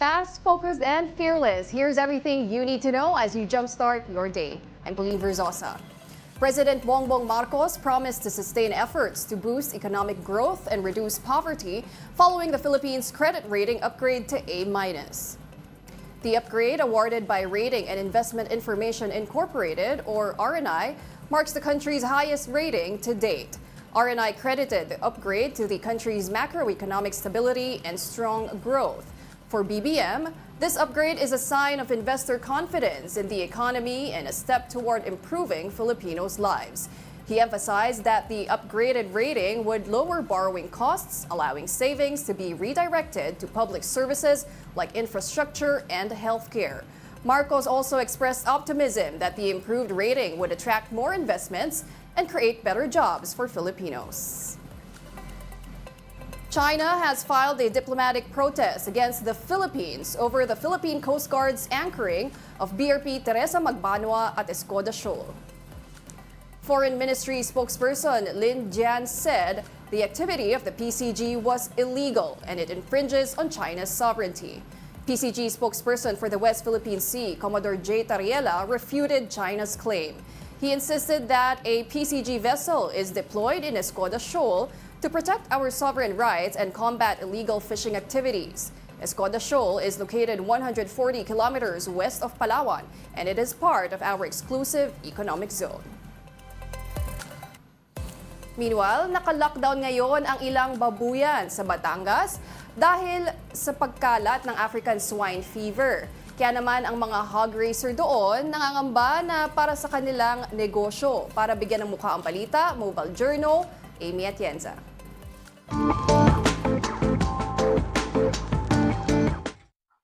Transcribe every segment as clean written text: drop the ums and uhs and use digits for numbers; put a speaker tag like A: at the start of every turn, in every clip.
A: Fast, focused, and fearless. Here's everything you need to know as you jumpstart your day. I'm Pauline Verzosa. President Bongbong Marcos promised to sustain efforts to boost economic growth and reduce poverty following the Philippines' credit rating upgrade to A-. The upgrade, awarded by Rating and Investment Information Incorporated, or RNI, marks the country's highest rating to date. RNI credited the upgrade to the country's macroeconomic stability and strong growth. For BBM, this upgrade is a sign of investor confidence in the economy and a step toward improving Filipinos' lives. He emphasized that the upgraded rating would lower borrowing costs, allowing savings to be redirected to public services like infrastructure and healthcare. Marcos also expressed optimism that the improved rating would attract more investments and create better jobs for Filipinos. China has filed a diplomatic protest against the Philippines over the Philippine Coast Guard's anchoring of BRP Teresa Magbanua at Escoda Shoal. Foreign Ministry spokesperson Lin Jian said the activity of the PCG was illegal and it infringes on China's sovereignty. PCG spokesperson for the West Philippine Sea, Commodore J. Tariela, refuted China's claim. He insisted that a PCG vessel is deployed in Escoda Shoal to protect our sovereign rights and combat illegal fishing activities. Escoda Shoal is located 140 kilometers west of Palawan and it is part of our exclusive economic zone. Meanwhile, naka-lockdown ngayon ang ilang babuyan sa Batangas dahil sa pagkalat ng African swine fever. Kaya naman ang mga hog raiser doon nangangamba na para sa kanilang negosyo. Para bigyan ng mukha ang balita, Mobile Journal, Amy Atienza.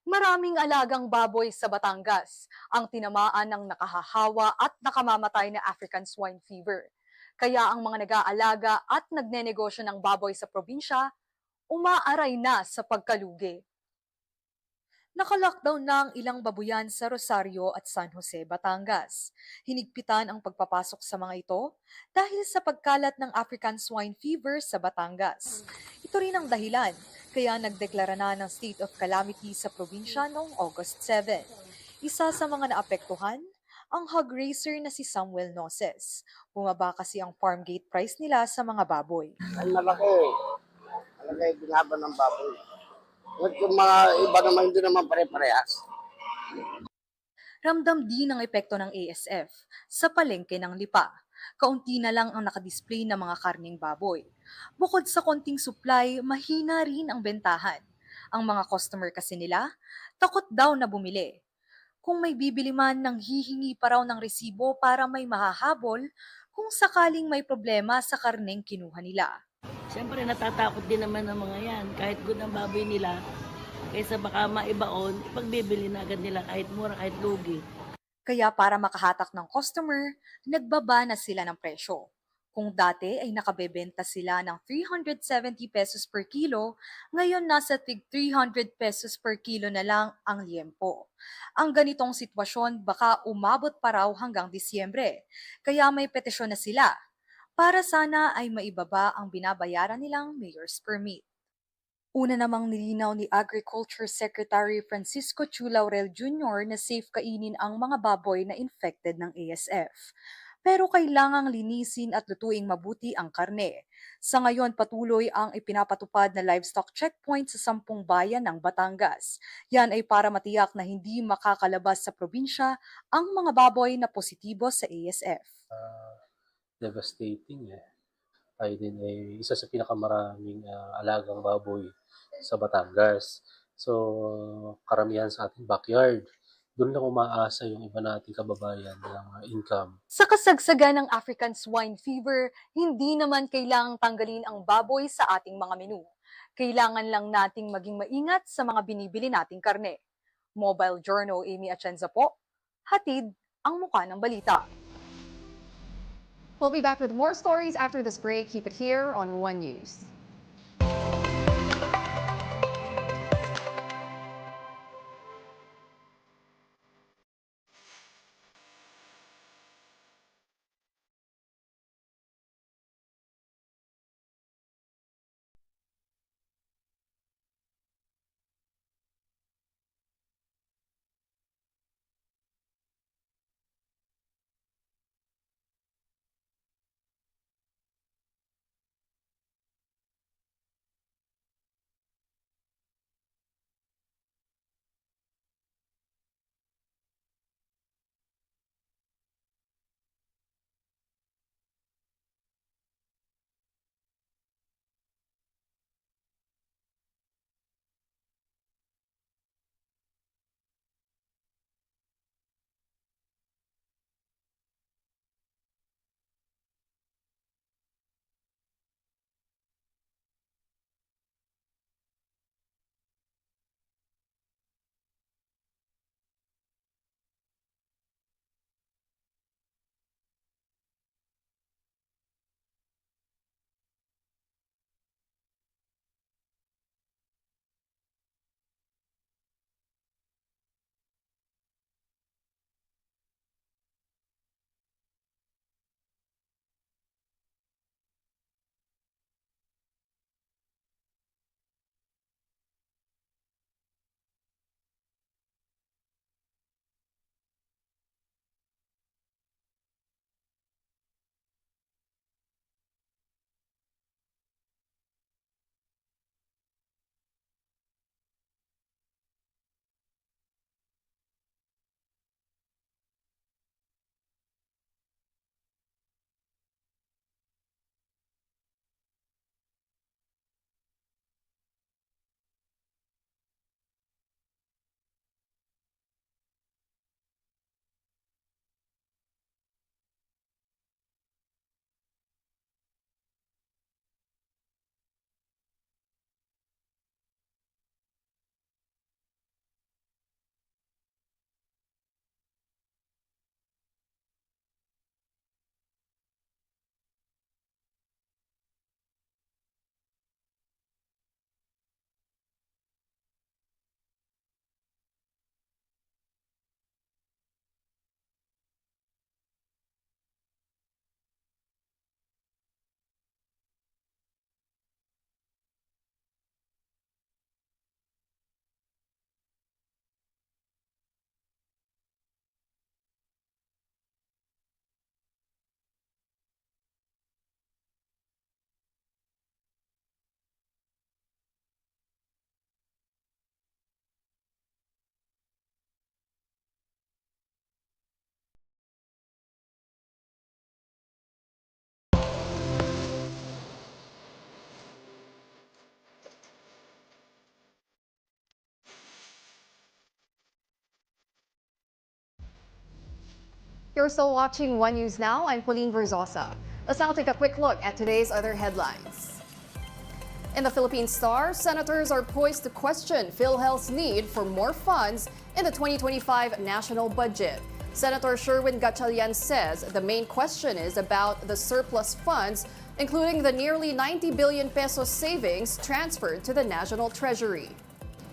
B: Maraming alagang baboy sa Batangas ang tinamaan ng nakahahawa at nakamamatay na African swine fever. Kaya ang mga nag-aalaga at nagnenegosyo ng baboy sa probinsya, umaaray na sa pagkalugi. Naka-lockdown na ang ilang babuyan sa Rosario at San Jose, Batangas. Hinigpitan ang pagpapasok sa mga ito dahil sa pagkalat ng African swine fever sa Batangas. Ito rin ang dahilan kaya nagdeklara na ng state of calamity sa probinsya noong August 7. Isa sa mga naapektuhan, ang hog raiser na si Samuel Noses. Bumaba kasi ang farm gate price nila sa mga baboy.
C: Ay, malaki. Malaki binaban ng baboy. At yung mga iba naman hindi naman pare-parehas.
B: Ramdam din ang epekto ng ASF sa palengke ng lipa. Kaunti na lang ang nakadisplay ng mga karning baboy. Bukod sa konting supply, mahina rin ang bentahan. Ang mga customer kasi nila, takot daw na bumili. Kung may bibili man, nang hihingi pa raw ng resibo para may mahahabol kung sakaling may problema sa karneng kinuha nila.
D: Siyempre natatakot din naman ng mga yan. Kahit good ang baboy nila, kaysa baka maibaon, pagbibili na agad nila kahit mura, kahit lugi.
B: Kaya para makahatak ng customer, nagbaba na sila ng presyo. Kung dati ay nakabebenta sila ng 370 pesos per kilo, ngayon nasa tig 300 pesos per kilo na lang ang liempo. Ang ganitong sitwasyon baka umabot pa raw hanggang Disyembre, kaya may petisyon na sila para sana ay maibaba ang binabayaran nilang mayor's permit. Una namang nilinaw ni Agriculture Secretary Francisco Chu Laurel Jr. na safe kainin ang mga baboy na infected ng ASF. Pero kailangang linisin at lutuing mabuti ang karne. Sa ngayon, patuloy ang ipinapatupad na livestock checkpoint sa 10 bayan ng Batangas. Yan ay para matiyak na hindi makakalabas sa probinsya ang mga baboy na positibo sa ASF.
E: Devastating eh. Tayo din ay isa sa pinakamaraming alagang baboy sa Batangas. So, karamihan sa ating backyard. Doon lang umaasa yung iba nating kababayan ng income.
B: Sa kasagsagan ng African swine fever, hindi naman kailangang tanggalin ang baboy sa ating mga menu. Kailangan lang nating maging maingat sa mga binibili nating karne. Mobile Journal, Amy Atienza po. Hatid ang mukha ng balita.
A: We'll be back with more stories after this break. Keep it here on One News. You're still watching One News Now. I'm Pauline Verzosa. Let's now take a quick look at today's other headlines. In the Philippine Star, senators are poised to question PhilHealth's need for more funds in the 2025 national budget. Senator Sherwin Gatchalian says the main question is about the surplus funds, including the nearly 90 billion pesos savings transferred to the national treasury.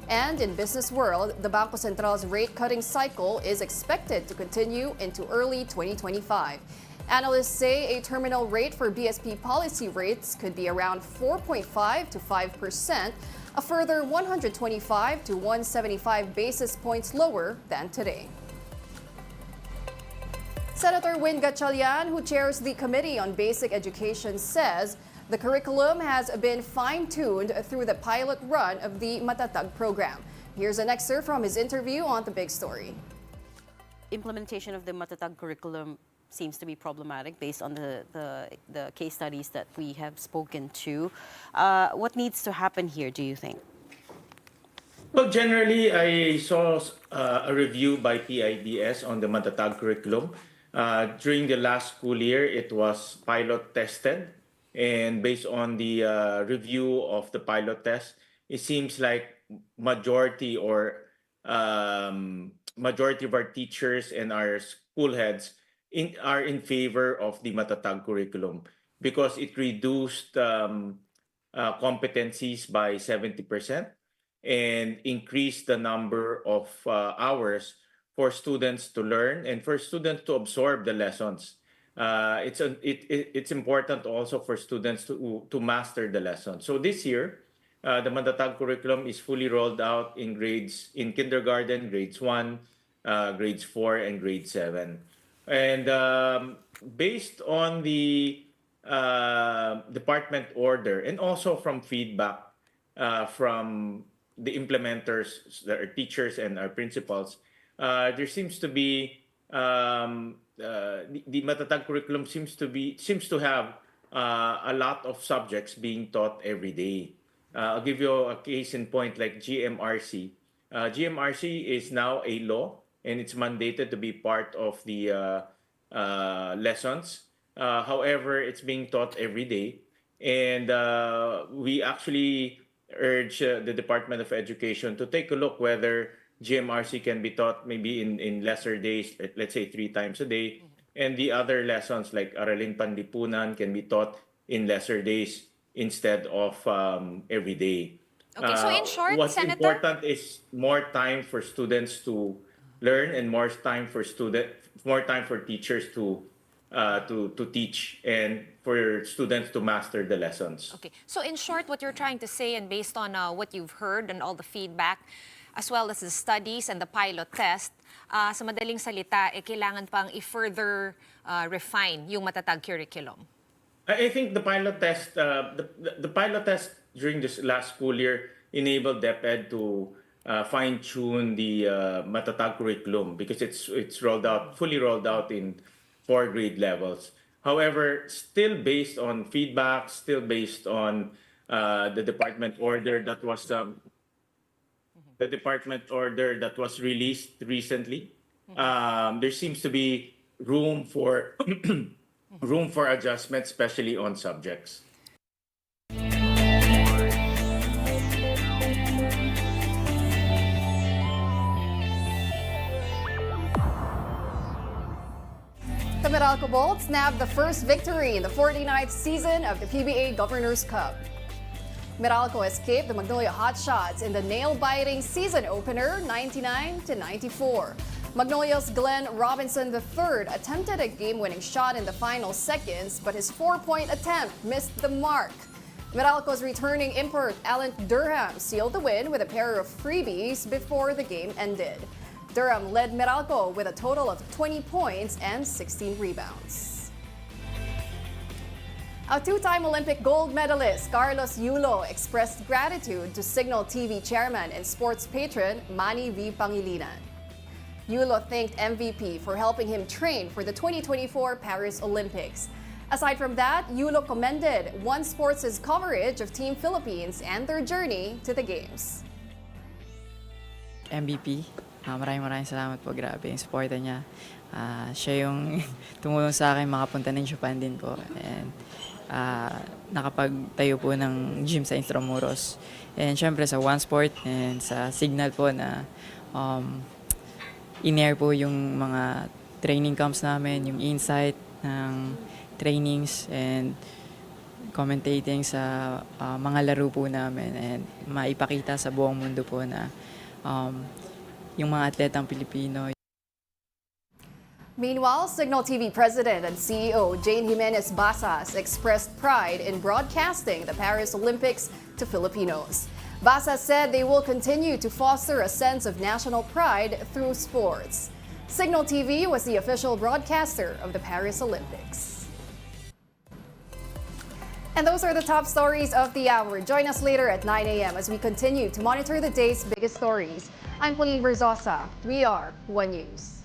A: And in business world, the Bangko Central's rate-cutting cycle is expected to continue into early 2025. Analysts say a terminal rate for BSP policy rates could be around 4.5 to 5%, a further 125 to 175 basis points lower than today. Senator Win Gatchalian, who chairs the Committee on Basic Education, says the curriculum has been fine-tuned through the pilot run of the Matatag program. Here's an excerpt from his interview on The Big Story.
F: Implementation of the Matatag curriculum seems to be problematic based on the case studies that we have spoken to. What needs to happen here, do you think?
G: Well, generally, I saw a review by PIDS on the Matatag curriculum. During the last school year, it was pilot tested. And based on the review of the pilot test, it seems like majority of our teachers and our school heads are in favor of the Matatag curriculum because it reduced competencies by 70% and increased the number of hours for students to learn and for students to absorb the lessons. It's important also for students to master the lesson. So this year, the Matatag curriculum is fully rolled out in kindergarten, grades 1, grades 4, and grade 7. And based on the department order and also from feedback from the implementers, our teachers and our principals, there seems to be the Matatag curriculum seems to have a lot of subjects being taught every day. I'll give you a case in point like GMRC. GMRC is now a law and it's mandated to be part of the lessons. However, it's being taught every day. And we actually urge the Department of Education to take a look whether GMRC can be taught maybe in lesser days, let's say 3 times a day. And the other lessons like Aralin Panlipunan can be taught in lesser days instead of every day.
H: Okay, so in short,
G: what's
H: Senator...
G: important is more time for students to learn and more time for teachers to teach and for students to master the lessons.
H: Okay, so in short, what you're trying to say, and based on what you've heard and all the feedback, as well as the studies and the pilot test, sa madaling salita, kailangan pang i-further refine yung Matatag curriculum.
G: I think the pilot test, the pilot test during this last school year enabled DepEd to fine-tune the Matatag curriculum because it's fully rolled out in 4 grade levels. However, still based on feedback, still based on the department order that was released recently, there seems to be room for adjustment, especially on subjects.
A: The Meralco Bolts nabbed the first victory in the 49th season of the PBA Governors Cup. Meralco escaped the Magnolia Hotshots in the nail-biting season opener 99-94. Magnolia's Glenn Robinson III attempted a game-winning shot in the final seconds, but his 4-point attempt missed the mark. Meralco's returning import Alan Durham sealed the win with a pair of freebies before the game ended. Durham led Meralco with a total of 20 points and 16 rebounds. A 2-time Olympic gold medalist Carlos Yulo expressed gratitude to Signal TV chairman and sports patron Manny V. Pangilinan. Yulo thanked MVP for helping him train for the 2024 Paris Olympics. Aside from that, Yulo commended One Sports' coverage of Team Philippines and their journey to the Games.
I: MVP, maraming salamat po, grabe yung suporta niya. Siya yung tumulong sa akin makapunta ng Japan din po. And nakapagtayo po ng gym sa Intramuros. And syempre sa One Sport and sa Signal po na in-air po yung mga training camps namin, yung insight ng trainings and commentating sa mga laro po namin and maipakita sa buong mundo po na yung mga atletang Pilipino.
A: Meanwhile, Signal TV President and CEO Jane Jimenez Basas expressed pride in broadcasting the Paris Olympics to Filipinos. Basas said they will continue to foster a sense of national pride through sports. Signal TV was the official broadcaster of the Paris Olympics. And those are the top stories of the hour. Join us later at 9 a.m. as we continue to monitor the day's biggest stories. I'm Pauline Verzosa. We are One News.